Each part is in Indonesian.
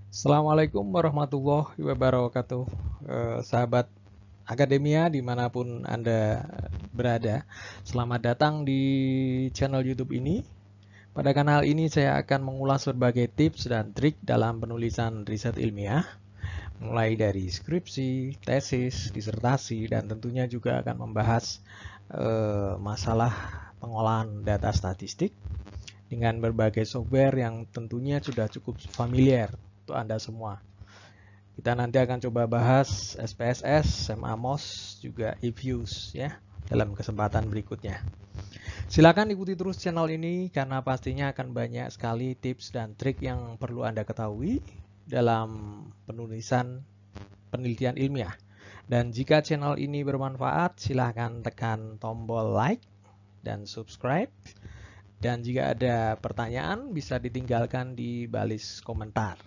Assalamualaikum warahmatullahi wabarakatuh, sahabat akademia dimanapun Anda berada. Selamat datang di channel YouTube ini. Pada kanal ini saya akan mengulas berbagai tips dan trik dalam penulisan riset ilmiah, mulai dari skripsi, tesis, disertasi, dan tentunya juga akan membahas masalah pengolahan data statistik dengan berbagai software yang tentunya sudah cukup familiar untuk Anda semua. Kita nanti akan coba bahas SPSS, SEMAMOS, juga eViews ya dalam kesempatan berikutnya. Silakan ikuti terus channel ini karena pastinya akan banyak sekali tips dan trik yang perlu Anda ketahui dalam penulisan penelitian ilmiah. Dan jika channel ini bermanfaat, silakan tekan tombol like dan subscribe. Dan jika ada pertanyaan, bisa ditinggalkan di balis komentar.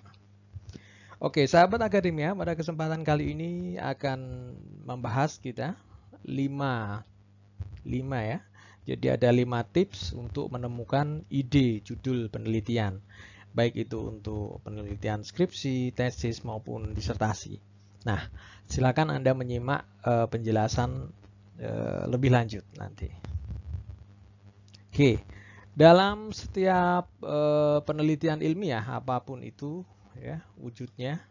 Oke, sahabat akademia, pada kesempatan kali ini akan membahas kita 5 ya. Jadi ada 5 tips untuk menemukan ide judul penelitian, baik itu untuk penelitian skripsi, tesis maupun disertasi. Nah, silakan Anda menyimak penjelasan lebih lanjut nanti. Oke, dalam setiap penelitian ilmiah apapun itu ya wujudnya,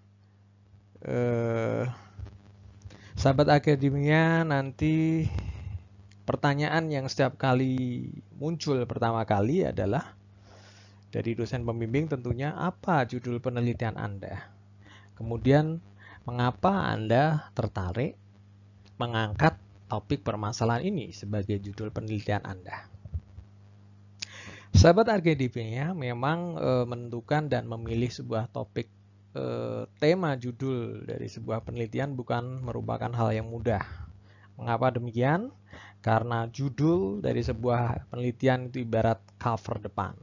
sahabat akademia, nanti pertanyaan yang setiap kali muncul pertama kali adalah dari dosen pembimbing tentunya, apa judul penelitian Anda? Kemudian mengapa Anda tertarik mengangkat topik permasalahan ini sebagai judul penelitian Anda? Sahabat akademia memang menentukan dan memilih sebuah topik tema judul dari sebuah penelitian bukan merupakan hal yang mudah. Mengapa demikian? Karena judul dari sebuah penelitian itu ibarat cover depan,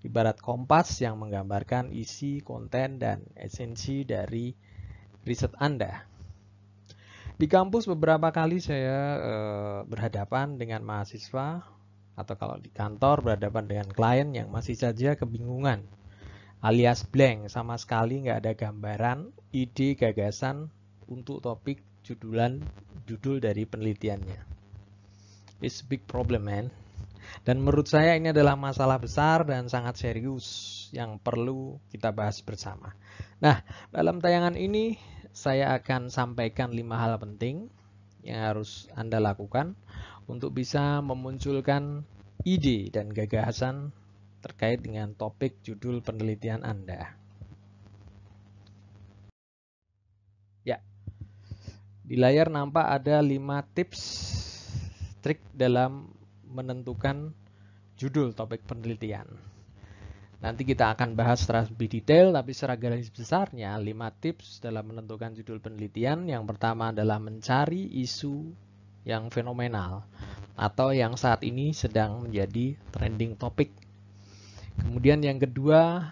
ibarat kompas yang menggambarkan isi, konten, dan esensi dari riset Anda. Di kampus beberapa kali saya berhadapan dengan mahasiswa, atau kalau di kantor berhadapan dengan klien yang masih saja kebingungan, alias blank, sama sekali nggak ada gambaran, ide, gagasan untuk topik judul dari penelitiannya. It's a big problem, man. Dan menurut saya ini adalah masalah besar dan sangat serius yang perlu kita bahas bersama. Nah, dalam tayangan ini saya akan sampaikan 5 hal penting yang harus Anda lakukan untuk bisa memunculkan ide dan gagasan terkait dengan topik judul penelitian Anda. Ya, di layar nampak ada 5 tips trik dalam menentukan judul topik penelitian. Nanti kita akan bahas secara lebih detail, tapi secara garis besarnya 5 tips dalam menentukan judul penelitian. Yang pertama adalah mencari isu yang fenomenal atau yang saat ini sedang menjadi trending topik. Kemudian yang kedua,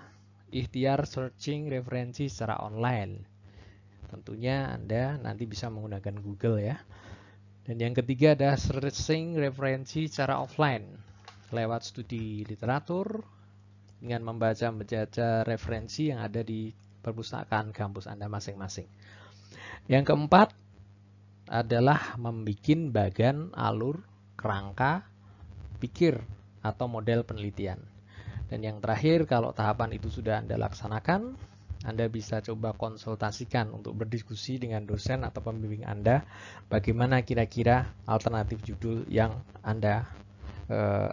ikhtiar searching referensi secara online. Tentunya Anda nanti bisa menggunakan Google ya. Dan yang ketiga adalah searching referensi secara offline lewat studi literatur dengan membaca referensi yang ada di perpustakaan kampus Anda masing-masing. Yang keempat adalah membuat bagan alur kerangka pikir atau model penelitian. Dan yang terakhir, kalau tahapan itu sudah Anda laksanakan, Anda bisa coba konsultasikan untuk berdiskusi dengan dosen atau pembimbing Anda bagaimana kira-kira alternatif judul yang Anda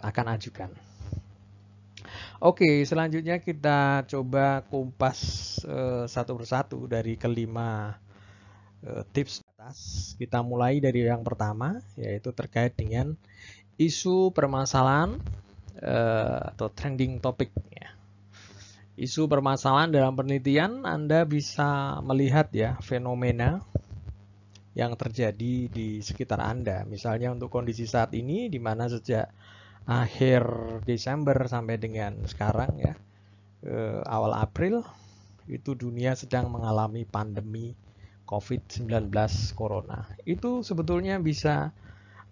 akan ajukan. Oke, selanjutnya kita coba kumpas satu persatu dari kelima tips atas. Kita mulai dari yang pertama, yaitu terkait dengan isu permasalahan atau trending topic. Isu permasalahan dalam penelitian, Anda bisa melihat ya fenomena yang terjadi di sekitar Anda. Misalnya untuk kondisi saat ini, di mana sejak akhir Desember sampai dengan sekarang ya, awal April, itu dunia sedang mengalami pandemi COVID-19 Corona. Itu sebetulnya bisa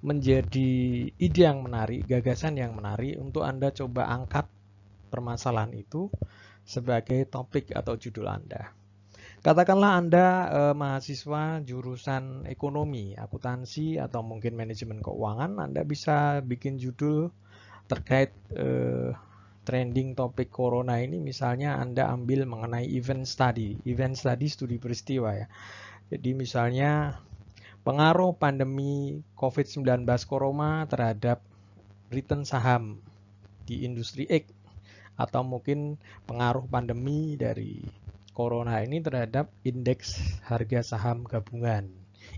menjadi ide yang menarik, gagasan yang menarik untuk Anda coba angkat permasalahan itu sebagai topik atau judul Anda. Katakanlah Anda mahasiswa jurusan ekonomi, akuntansi, atau mungkin manajemen keuangan, Anda bisa bikin judul terkait trending topik corona ini, misalnya Anda ambil mengenai event study studi peristiwa ya. Jadi misalnya pengaruh pandemi COVID-19 corona terhadap return saham di industri X, atau mungkin pengaruh pandemi dari corona ini terhadap indeks harga saham gabungan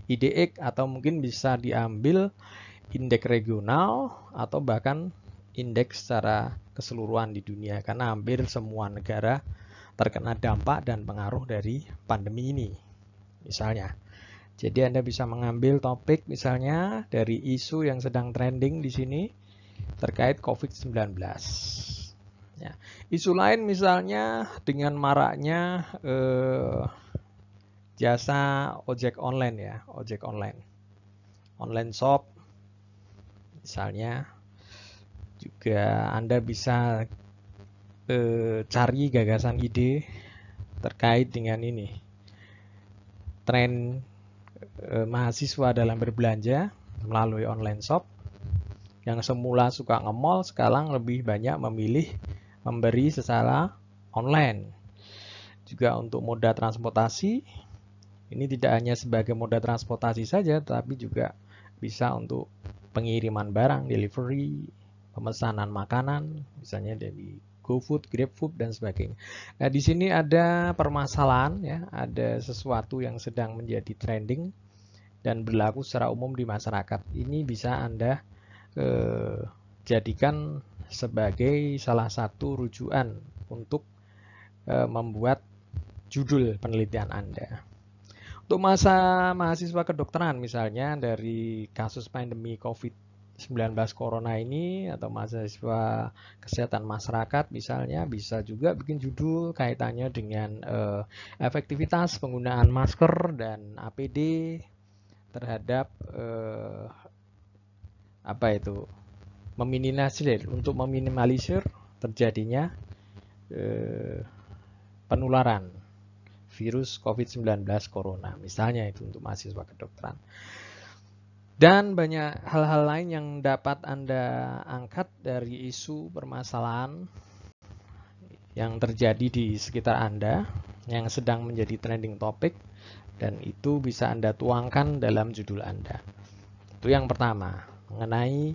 IDX, atau mungkin bisa diambil indeks regional atau bahkan indeks secara keseluruhan di dunia, karena hampir semua negara terkena dampak dan pengaruh dari pandemi ini misalnya. Jadi Anda bisa mengambil topik misalnya dari isu yang sedang trending di sini terkait COVID-19. Ya. Isu lain misalnya dengan maraknya jasa ojek online ya, ojek online, online shop misalnya. Juga Anda bisa cari gagasan ide terkait dengan ini, tren mahasiswa dalam berbelanja melalui online shop. Yang semula suka nge-mall sekarang lebih banyak memilih memberi secara online. Juga untuk moda transportasi, ini tidak hanya sebagai moda transportasi saja, tapi juga bisa untuk pengiriman barang, delivery, pemesanan makanan, misalnya dari GoFood, GrabFood, dan sebagainya. Nah, di sini ada permasalahan ya, ada sesuatu yang sedang menjadi trending dan berlaku secara umum di masyarakat. Ini bisa Anda jadikan sebagai salah satu rujukan untuk membuat judul penelitian Anda. Untuk mahasiswa kedokteran misalnya dari kasus pandemi COVID-19 corona ini, atau mahasiswa kesehatan masyarakat misalnya, bisa juga bikin judul kaitannya dengan efektivitas penggunaan masker dan APD terhadap meminimalisir terjadinya penularan virus COVID-19 corona, misalnya itu untuk mahasiswa kedokteran. Dan banyak hal-hal lain yang dapat Anda angkat dari isu permasalahan yang terjadi di sekitar Anda yang sedang menjadi trending topic, dan itu bisa Anda tuangkan dalam judul Anda. Itu yang pertama, mengenai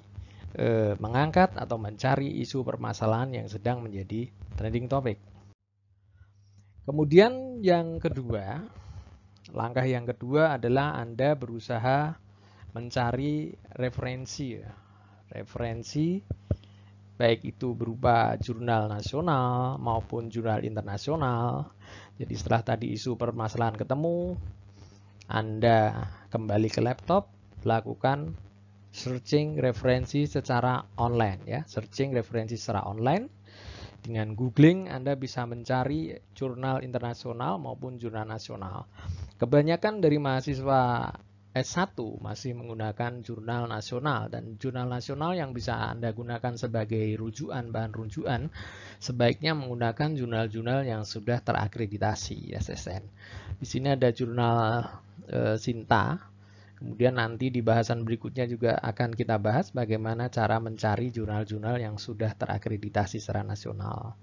mengangkat atau mencari isu permasalahan yang sedang menjadi trending topic. Kemudian yang kedua, langkah yang kedua adalah Anda berusaha mencari referensi. Referensi baik itu berupa jurnal nasional maupun jurnal internasional. Jadi setelah tadi isu permasalahan ketemu, Anda kembali ke laptop, lakukan searching referensi secara online ya, searching referensi secara online. Dengan googling Anda bisa mencari jurnal internasional maupun jurnal nasional. Kebanyakan dari mahasiswa S1 masih menggunakan jurnal nasional, dan jurnal nasional yang bisa Anda gunakan sebagai rujukan, bahan rujukan, sebaiknya menggunakan jurnal-jurnal yang sudah terakreditasi SSN. Di sini ada jurnal Sinta. Kemudian nanti di bahasan berikutnya juga akan kita bahas bagaimana cara mencari jurnal-jurnal yang sudah terakreditasi secara nasional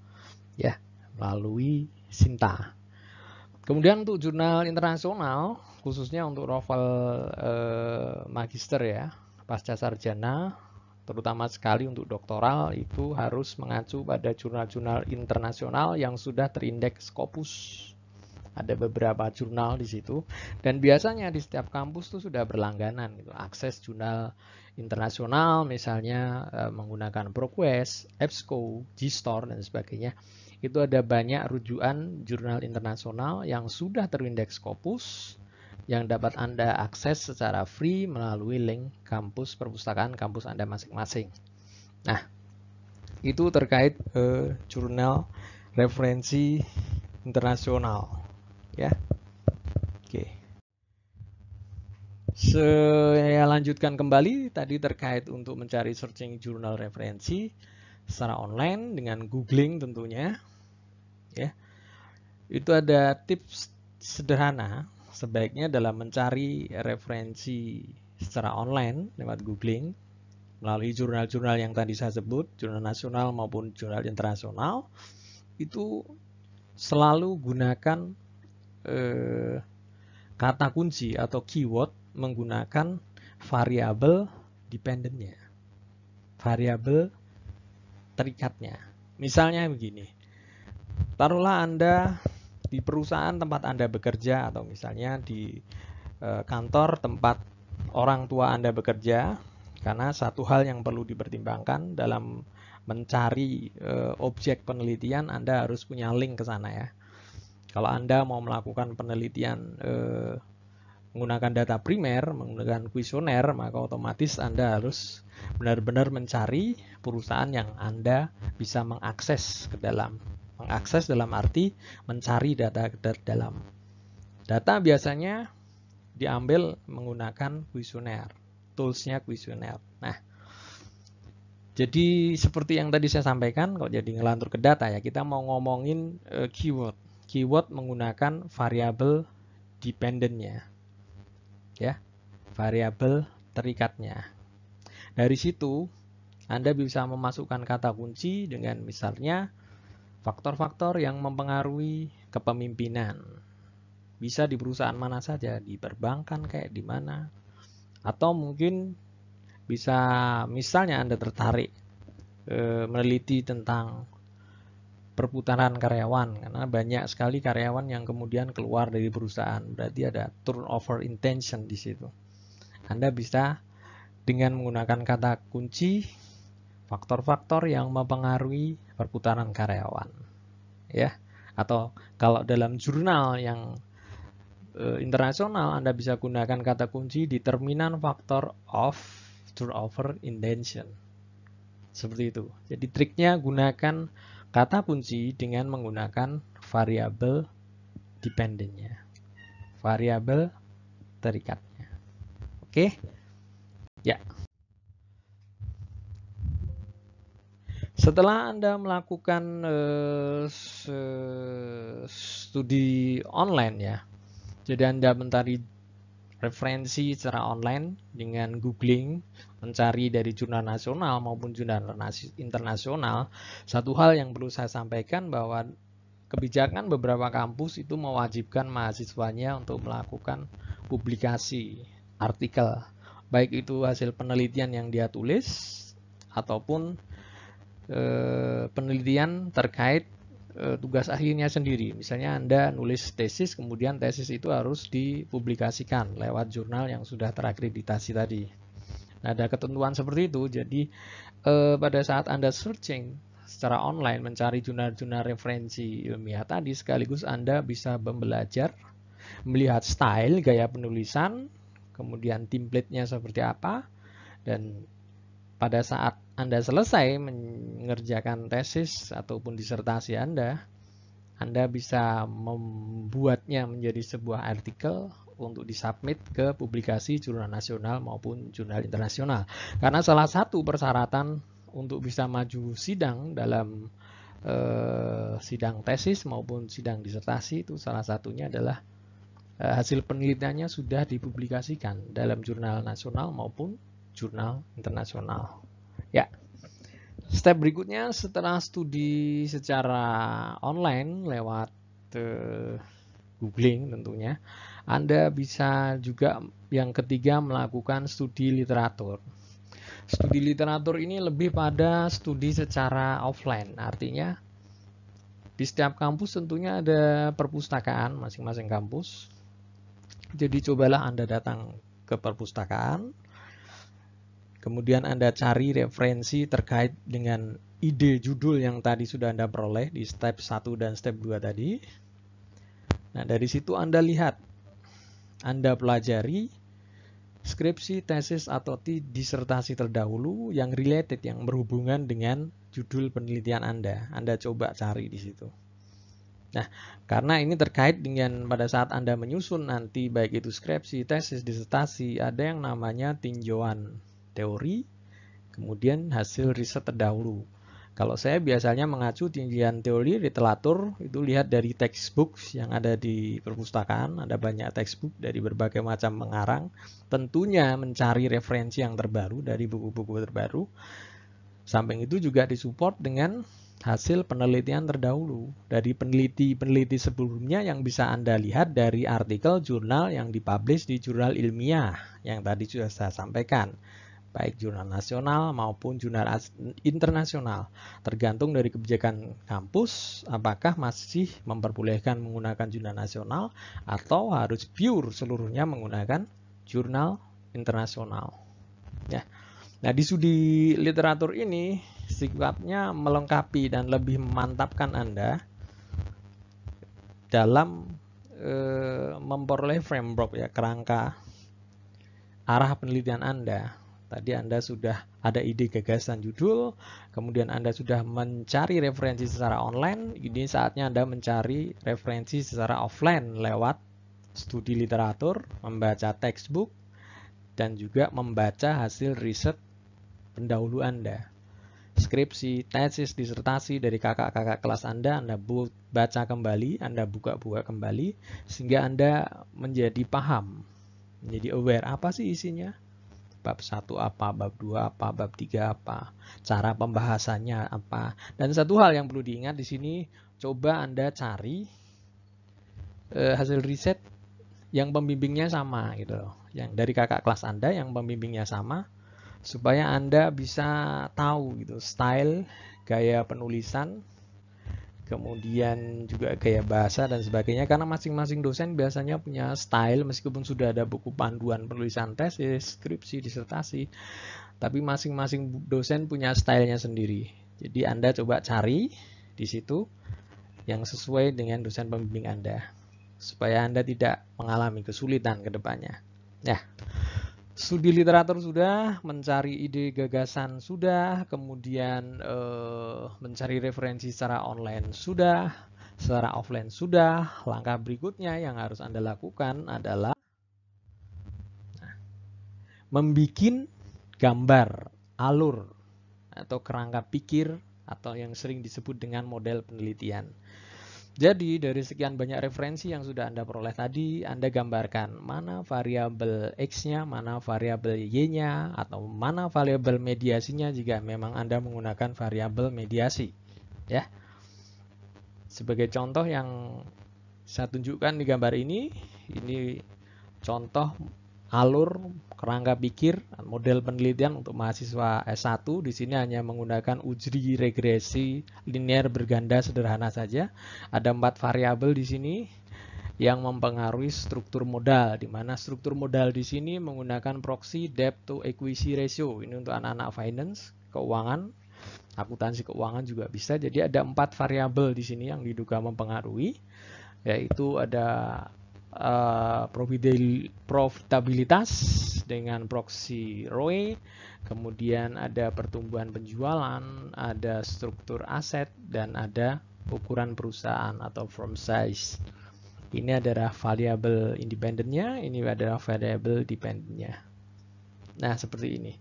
ya, melalui Sinta. Kemudian untuk jurnal internasional, khususnya untuk novel magister ya, pasca sarjana, terutama sekali untuk doktoral, itu harus mengacu pada jurnal-jurnal internasional yang sudah terindeks Scopus. Ada beberapa jurnal di situ, dan biasanya di setiap kampus itu sudah berlangganan gitu, akses jurnal internasional misalnya menggunakan ProQuest, EBSCO, GSTOR, dan sebagainya. Itu ada banyak rujukan jurnal internasional yang sudah terindeks Scopus yang dapat Anda akses secara free melalui link kampus perpustakaan kampus Anda masing-masing. Nah, itu terkait jurnal referensi internasional ya. Oke. Saya lanjutkan kembali tadi terkait untuk mencari searching jurnal referensi secara online dengan googling tentunya. ya. Itu ada tips sederhana sebaiknya dalam mencari referensi secara online lewat googling melalui jurnal-jurnal yang tadi saya sebut, jurnal nasional maupun jurnal internasional, itu selalu gunakan kata kunci atau keyword menggunakan variabel dependentnya, variabel terikatnya. Misalnya begini, taruhlah Anda di perusahaan tempat Anda bekerja atau misalnya di kantor tempat orang tua Anda bekerja, karena satu hal yang perlu dipertimbangkan dalam mencari objek penelitian, Anda harus punya link ke sana ya. Kalau Anda mau melakukan penelitian menggunakan data primer, menggunakan kuesioner, maka otomatis Anda harus benar-benar mencari perusahaan yang Anda bisa mengakses ke dalam. Mengakses dalam arti mencari data ke dalam. Data biasanya diambil menggunakan kuesioner, toolsnya kuesioner. Nah, jadi seperti yang tadi saya sampaikan, kalau jadi ngelantur ke data ya, kita mau ngomongin keyword. Keyword menggunakan variabel dependentnya, ya, variabel terikatnya. Dari situ Anda bisa memasukkan kata kunci dengan misalnya faktor-faktor yang mempengaruhi kepemimpinan. Bisa di perusahaan mana saja, di perbankan kayak di mana. Atau mungkin bisa misalnya Anda tertarik meneliti tentang perputaran karyawan, karena banyak sekali karyawan yang kemudian keluar dari perusahaan. Berarti ada turnover intention di situ. Anda bisa dengan menggunakan kata kunci faktor-faktor yang mempengaruhi perputaran karyawan, ya. Atau kalau dalam jurnal yang internasional, Anda bisa gunakan kata kunci determinan factor of turnover intention. Seperti itu. Jadi triknya gunakan kata kunci dengan menggunakan variabel dependentnya, variabel terikatnya. Oke? Ya. Setelah Anda melakukan studi online ya, jadi Anda mencari referensi secara online dengan googling, mencari dari jurnal nasional maupun jurnal internasional. Satu hal yang perlu saya sampaikan bahwa kebijakan beberapa kampus itu mewajibkan mahasiswanya untuk melakukan publikasi artikel, baik itu hasil penelitian yang dia tulis ataupun penelitian terkait tugas akhirnya sendiri. Misalnya Anda nulis tesis, kemudian tesis itu harus dipublikasikan lewat jurnal yang sudah terakreditasi tadi. Nah, ada ketentuan seperti itu. Jadi pada saat Anda searching secara online mencari jurnal-jurnal referensi ilmiah tadi, sekaligus Anda bisa belajar melihat style, gaya penulisan, kemudian template-nya seperti apa, dan pada saat Anda selesai mengerjakan tesis ataupun disertasi Anda bisa membuatnya menjadi sebuah artikel untuk disubmit ke publikasi jurnal nasional maupun jurnal internasional. Karena salah satu persyaratan untuk bisa maju sidang dalam sidang tesis maupun sidang disertasi itu salah satunya adalah hasil penelitiannya sudah dipublikasikan dalam jurnal nasional maupun jurnal internasional. Ya, step berikutnya setelah studi secara online lewat googling tentunya, Anda bisa juga yang ketiga melakukan studi literatur. Studi literatur ini lebih pada studi secara offline, artinya di setiap kampus tentunya ada perpustakaan masing-masing kampus. Jadi cobalah Anda datang ke perpustakaan, kemudian Anda cari referensi terkait dengan ide judul yang tadi sudah Anda peroleh di step 1 dan step 2 tadi. Nah, dari situ Anda lihat, Anda pelajari skripsi, tesis, atau disertasi terdahulu yang related, yang berhubungan dengan judul penelitian Anda. Anda coba cari di situ. Nah, karena ini terkait dengan pada saat Anda menyusun nanti, baik itu skripsi, tesis, disertasi, ada yang namanya tinjauan teori, kemudian hasil riset terdahulu. Kalau saya biasanya mengacu tinjauan teori literatur, itu lihat dari textbook yang ada di perpustakaan, ada banyak textbook dari berbagai macam pengarang. Tentunya mencari referensi yang terbaru dari buku-buku terbaru. Samping itu juga disupport dengan hasil penelitian terdahulu dari peneliti-peneliti sebelumnya yang bisa Anda lihat dari artikel jurnal yang dipublish di jurnal ilmiah yang tadi sudah saya sampaikan, baik jurnal nasional maupun jurnal internasional. Tergantung dari kebijakan kampus, apakah masih memperbolehkan menggunakan jurnal nasional atau harus pure seluruhnya menggunakan jurnal internasional. Ya. Nah, di studi literatur ini sifatnya melengkapi dan lebih memantapkan Anda dalam memperoleh framework ya, kerangka arah penelitian Anda. Tadi Anda sudah ada ide gagasan judul, kemudian Anda sudah mencari referensi secara online, ini saatnya Anda mencari referensi secara offline lewat studi literatur, membaca textbook, dan juga membaca hasil riset pendahulu Anda. Skripsi, tesis, disertasi dari kakak-kakak kelas Anda baca kembali, Anda buka-buka kembali, sehingga Anda menjadi paham, menjadi aware apa sih isinya. Bab 1 apa, bab 2 apa, bab 3 apa, cara pembahasannya apa. Dan satu hal yang perlu diingat di sini, coba Anda cari hasil riset yang pembimbingnya sama gitu loh. Yang dari kakak kelas Anda yang pembimbingnya sama, supaya Anda bisa tahu gitu style, gaya penulisan, kemudian juga gaya bahasa dan sebagainya, karena masing-masing dosen biasanya punya style meskipun sudah ada buku panduan penulisan tesis, skripsi, disertasi, tapi masing-masing dosen punya stylenya sendiri. Jadi Anda coba cari di situ yang sesuai dengan dosen pembimbing Anda supaya Anda tidak mengalami kesulitan ke depannya. Ya. Studi literatur sudah, mencari ide gagasan sudah, kemudian mencari referensi secara online sudah, secara offline sudah. Langkah berikutnya yang harus Anda lakukan adalah membuat gambar alur atau kerangka pikir atau yang sering disebut dengan model penelitian. Jadi dari sekian banyak referensi yang sudah Anda peroleh tadi, Anda gambarkan mana variabel X-nya, mana variabel Y-nya, atau mana variabel mediasinya jika memang Anda menggunakan variabel mediasi. Ya. Sebagai contoh yang saya tunjukkan di gambar ini contoh alur kerangka pikir model penelitian untuk mahasiswa S1. Di sini hanya menggunakan uji regresi linear berganda sederhana saja. Ada 4 variabel di sini yang mempengaruhi struktur modal, di mana struktur modal di sini menggunakan proxy debt to equity ratio. Ini untuk anak-anak finance, keuangan, akuntansi keuangan juga bisa. Jadi ada 4 variabel di sini yang diduga mempengaruhi, yaitu ada profitabilitas dengan proxy ROE, kemudian ada pertumbuhan penjualan, ada struktur aset, dan ada ukuran perusahaan atau firm size. Ini adalah variabel independennya, ini adalah variabel dependennya. Nah, seperti ini.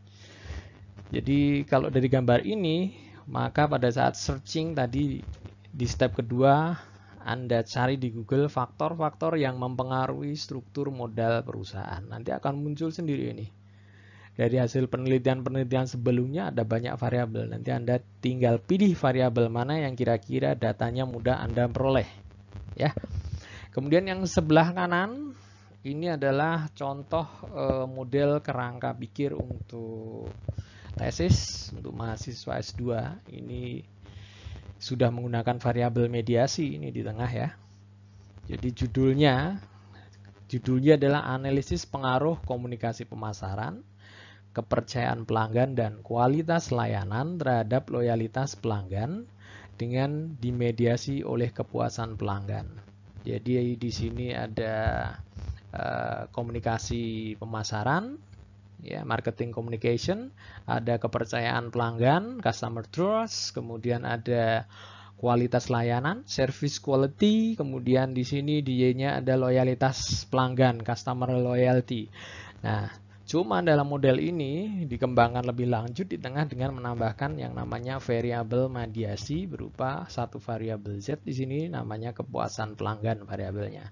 Jadi kalau dari gambar ini, maka pada saat searching tadi di step kedua, Anda cari di Google faktor-faktor yang mempengaruhi struktur modal perusahaan. Nanti akan muncul sendiri ini. Dari hasil penelitian-penelitian sebelumnya ada banyak variabel. Nanti Anda tinggal pilih variabel mana yang kira-kira datanya mudah Anda peroleh. Ya. Kemudian yang sebelah kanan ini adalah contoh model kerangka pikir untuk tesis untuk mahasiswa S2. Ini sudah menggunakan variabel mediasi ini di tengah ya. Jadi judulnya adalah analisis pengaruh komunikasi pemasaran, kepercayaan pelanggan dan kualitas layanan terhadap loyalitas pelanggan dengan dimediasi oleh kepuasan pelanggan. Jadi di sini ada komunikasi pemasaran, ya, marketing communication, ada kepercayaan pelanggan, customer trust, kemudian ada kualitas layanan, service quality, kemudian di sini di Y-nya ada loyalitas pelanggan, customer loyalty. Nah, Cuma dalam model ini dikembangkan lebih lanjut di tengah dengan menambahkan yang namanya variabel mediasi berupa satu variabel Z di sini namanya kepuasan pelanggan variabelnya,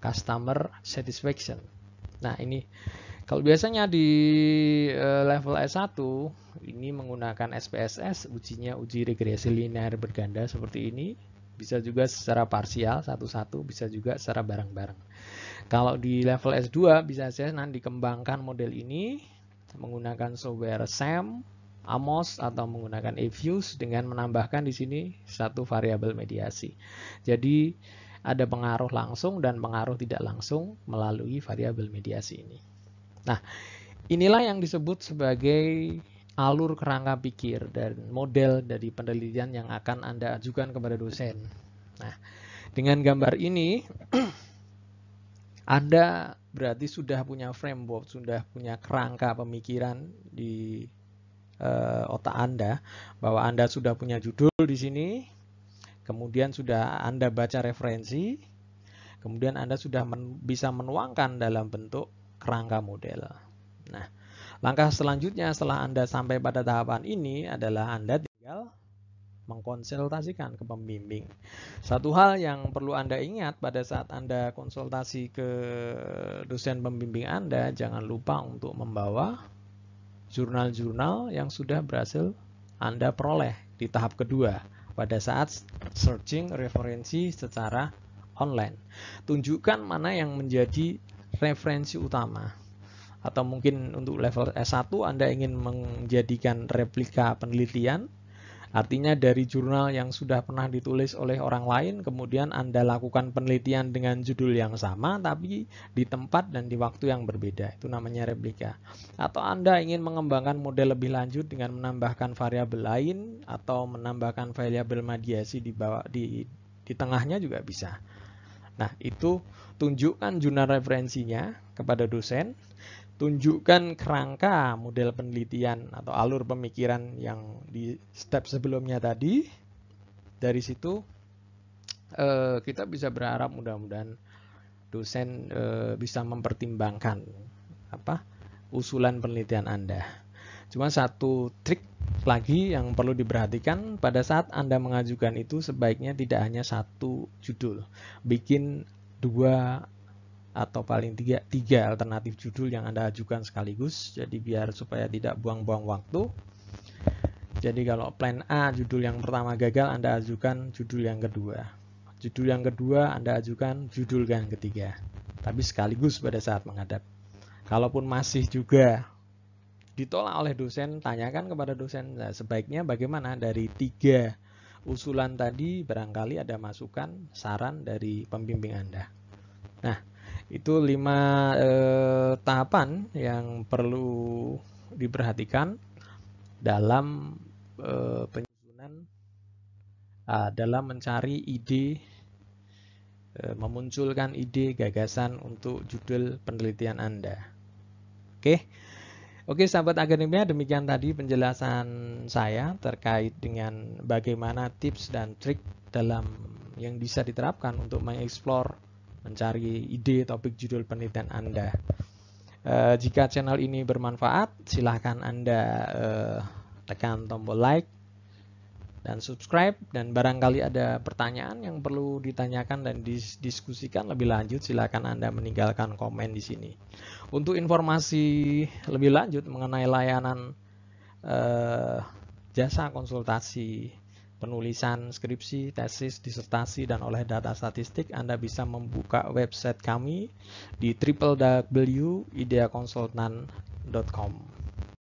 customer satisfaction. Nah, ini kalau biasanya di level S1 ini menggunakan SPSS, ujinya uji regresi linear berganda seperti ini. Bisa juga secara parsial satu-satu, bisa juga secara bareng-bareng. Kalau di level S2 bisa saja nanti dikembangkan model ini menggunakan software SAM, AMOS atau menggunakan eViews dengan menambahkan di sini satu variabel mediasi. Jadi ada pengaruh langsung dan pengaruh tidak langsung melalui variabel mediasi ini. Nah, inilah yang disebut sebagai alur kerangka pikir dan model dari penelitian yang akan Anda ajukan kepada dosen. Nah, dengan gambar ini Anda berarti sudah punya framework, sudah punya kerangka pemikiran di otak Anda, bahwa Anda sudah punya judul di sini, kemudian sudah Anda baca referensi, kemudian Anda sudah bisa menuangkan dalam bentuk kerangka model. Nah, langkah selanjutnya setelah Anda sampai pada tahapan ini adalah Anda tinggal mengkonsultasikan ke pembimbing. Satu hal yang perlu Anda ingat pada saat Anda konsultasi ke dosen pembimbing Anda, jangan lupa untuk membawa jurnal-jurnal yang sudah berhasil Anda peroleh di tahap kedua pada saat searching referensi secara online. Tunjukkan mana yang menjadi referensi utama. Atau mungkin untuk level S1 Anda ingin menjadikan replika penelitian, artinya dari jurnal yang sudah pernah ditulis oleh orang lain, kemudian Anda lakukan penelitian dengan judul yang sama, tapi di tempat dan di waktu yang berbeda. Itu namanya replika. Atau Anda ingin mengembangkan model lebih lanjut dengan menambahkan variabel lain, atau menambahkan variabel mediasi di tengahnya juga bisa. Nah, itu tunjukkan jurnal referensinya kepada dosen, tunjukkan kerangka model penelitian atau alur pemikiran yang di step sebelumnya tadi. Dari situ kita bisa berharap mudah-mudahan dosen bisa mempertimbangkan usulan penelitian Anda. Cuma satu trik lagi yang perlu diperhatikan pada saat Anda mengajukan itu, sebaiknya tidak hanya satu judul, bikin 2 atau paling tiga alternatif judul yang Anda ajukan sekaligus, jadi biar supaya tidak buang-buang waktu. Jadi kalau plan A judul yang pertama gagal, Anda ajukan judul yang kedua. Judul yang kedua Anda ajukan judul yang ketiga, tapi sekaligus pada saat menghadap. Kalaupun masih juga ditolak oleh dosen, tanyakan kepada dosen, nah, sebaiknya bagaimana dari 3 usulan tadi, barangkali ada masukan, saran dari pembimbing Anda. Nah, itu 5 tahapan yang perlu diperhatikan dalam penyusunan, dalam mencari ide, memunculkan ide gagasan untuk judul penelitian Anda. Oke, sahabat akademia, demikian tadi penjelasan saya terkait dengan bagaimana tips dan trik dalam yang bisa diterapkan untuk mengeksplor, mencari ide topik judul penelitian Anda. Jika channel ini bermanfaat, silahkan Anda tekan tombol like dan subscribe, dan barangkali ada pertanyaan yang perlu ditanyakan dan didiskusikan lebih lanjut, silakan Anda meninggalkan komen di sini. Untuk informasi lebih lanjut mengenai layanan jasa konsultasi penulisan skripsi, tesis, disertasi, dan oleh data statistik, Anda bisa membuka website kami di www.ideakonsultan.com.